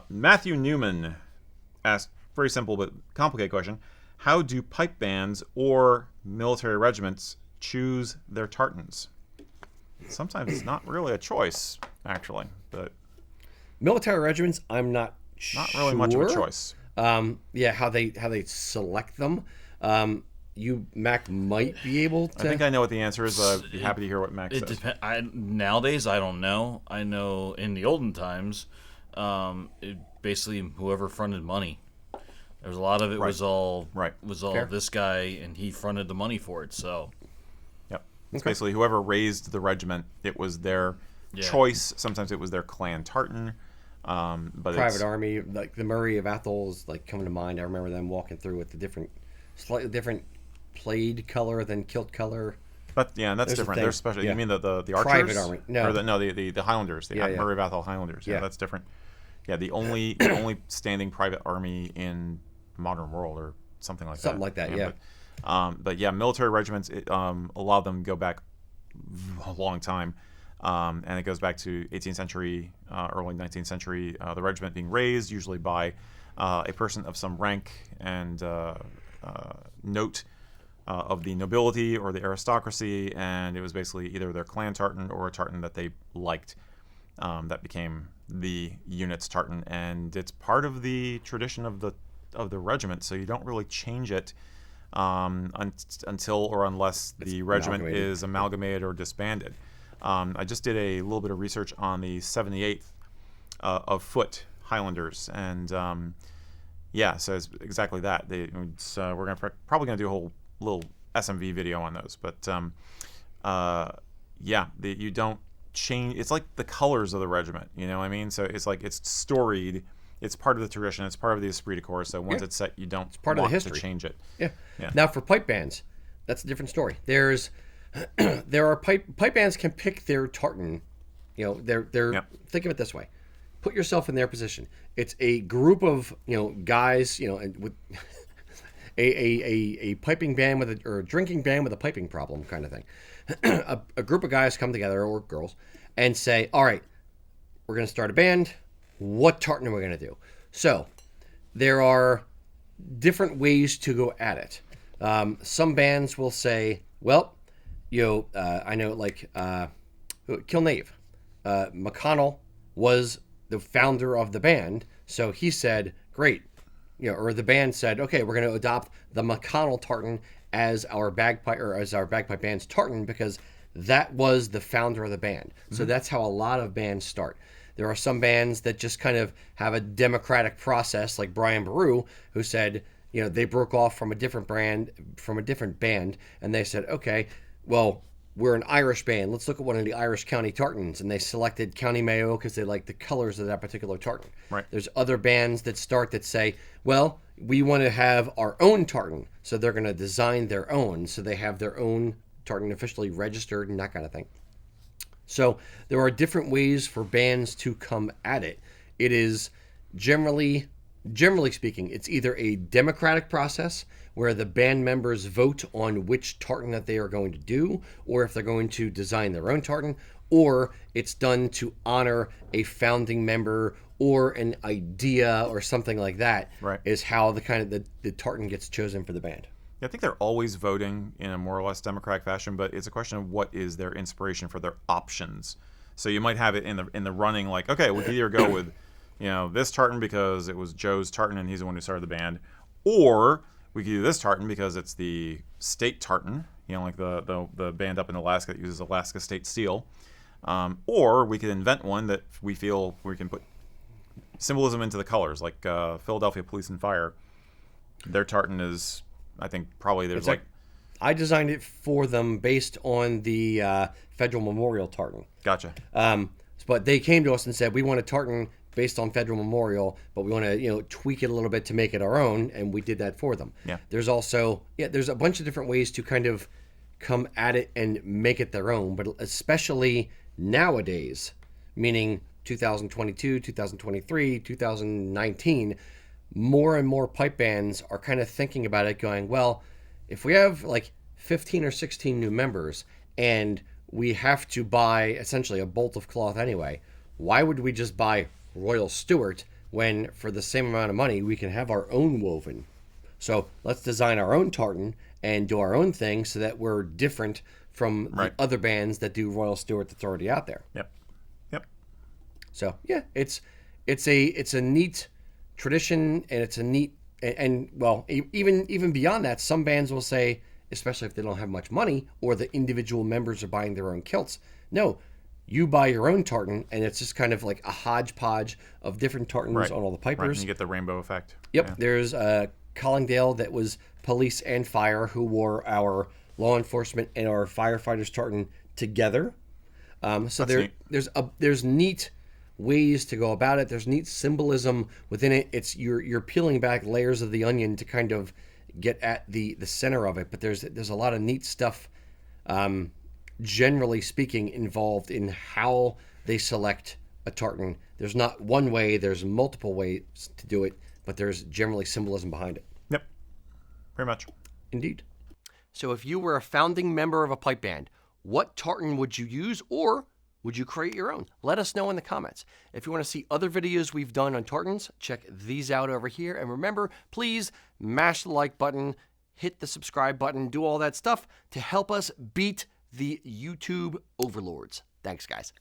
Matthew Newman asked very simple but complicated question: how do pipe bands or military regiments choose their tartans? Sometimes it's not really a choice, actually, but Military regiments, I'm not not really much of a sure. choice. Yeah, how they select them. Mac might be able I think to. I know what the answer is. I'd be happy to hear what Max It says. nowadays, I don't know. I know in the olden times, basically whoever fronted money. There's a lot of it Right. was all Right. Fair. this guy, and he fronted the money for it. So Yep. It's basically whoever raised the regiment. It was their choice. Sometimes it was their clan tartan. But Private Army, like the Murray of Athol is like coming to mind. I remember them walking through with the slightly different plaid color than kilt color. But yeah, that's There's a different. thing. They're special. Yeah. You mean the archers? Private Army. No. Or the Highlanders, the Yeah, yeah. Murray of Athol Highlanders. Yeah, Yeah. that's different. Yeah, the only standing private army in the modern world, or something like that. Something like that, yeah. But yeah, military regiments. A lot of them go back a long time, and it goes back to 18th century, early 19th century. The regiment being raised usually by a person of some rank and note of the nobility or the aristocracy, and it was basically either their clan tartan or a tartan that they liked that became the unit's tartan, and it's part of the tradition of the regiment. So you don't really change it until or unless the regiment amalgamated. is amalgamated or disbanded. I just did a little bit of research on the 78th of Foot Highlanders, and yeah, so it's exactly that. We're probably gonna do a whole little SMV video on those, but yeah, you don't change. It's like the colors of the regiment, you know what I mean? So it's like it's storied. It's part of the tradition. It's part of the esprit de corps. So once it's set, you don't part of the want to history. change it. Yeah. Yeah. Now for pipe bands, that's a different story. There are pipe bands can pick their tartan. You know, they're Yep. think of it this way. Put yourself in their position. It's a group of guys and with a piping band or a drinking band with a piping problem kind of thing. a group of guys come together, or girls, and say, all right, we're going to start a band. What tartan are we going to do? So there are different ways to go at it. Some bands will say, well, I know like Kilnave. McConnell was the founder of the band, so he said, great. Or the band said, okay, we're going to adopt the McConnell tartan as our bagpipe band's tartan because that was the founder of the band. So that's how a lot of bands start. There are some bands that just kind of have a democratic process, like Brian Baru, who said, they broke off from a different band, and they said, okay, well, we're an Irish band. Let's look at one of the Irish county tartans, and they selected County Mayo because they like the colors of that particular tartan. Right. There's other bands that say, well, we want to have our own tartan, so they're going to design their own, so they have their own tartan officially registered and that kind of thing. So there are different ways for bands to come at it. It is generally speaking, it's either a democratic process where the band members vote on which tartan that they are going to do, or if they're going to design their own tartan, or it's done to honor a founding member or an idea or something like that. Right. Is how the tartan gets chosen for the band. I think they're always voting in a more or less democratic fashion, but it's a question of what is their inspiration for their options. So you might have it in the running, like, okay, we could either go with, this tartan because it was Joe's tartan and he's the one who started the band, or we could do this tartan because it's the state tartan, like the band up in Alaska that uses Alaska state steel, or we could invent one that we feel we can put symbolism into the colors, like Philadelphia Police and Fire. Their tartan is, I think, probably there's like I designed it for them based on the Federal Memorial tartan. Gotcha. But they came to us and said, we want a tartan based on Federal Memorial, but we want to tweak it a little bit to make it our own, and we did that for them. Yeah. There's also there's a bunch of different ways to kind of come at it and make it their own, but especially nowadays, meaning 2022, 2023, 2019, more and more pipe bands are kind of thinking about it, going, well, if we have like 15 or 16 new members and we have to buy essentially a bolt of cloth anyway, why would we just buy Royal Stewart when for the same amount of money we can have our own woven. So let's design our own tartan and do our own thing so that we're different from the other bands that do Royal Stewart that's already out there. Yep. Yep. So yeah, it's a neat tradition, and it's a neat and well, even beyond that, some bands will say, especially if they don't have much money or the individual members are buying their own kilts, no, you buy your own tartan, and it's just kind of like a hodgepodge of different tartans on all the pipers. Right, and you get the rainbow effect. Yep. Yeah. There's Collingdale that was police and fire who wore our law enforcement and our firefighters tartan together. So neat. there's neat ways to go about it. There's neat symbolism within it. It's you're peeling back layers of the onion to kind of get at the center of it. But there's a lot of neat stuff, generally speaking, involved in how they select a tartan. There's not one way. There's multiple ways to do it, but there's generally symbolism behind it. Yep. Pretty much. Indeed. So if you were a founding member of a pipe band, what tartan would you use, or would you create your own? Let us know in the comments. If you want to see other videos we've done on tartans, check these out over here. And remember, please mash the like button, hit the subscribe button, do all that stuff to help us beat the YouTube overlords. Thanks, guys.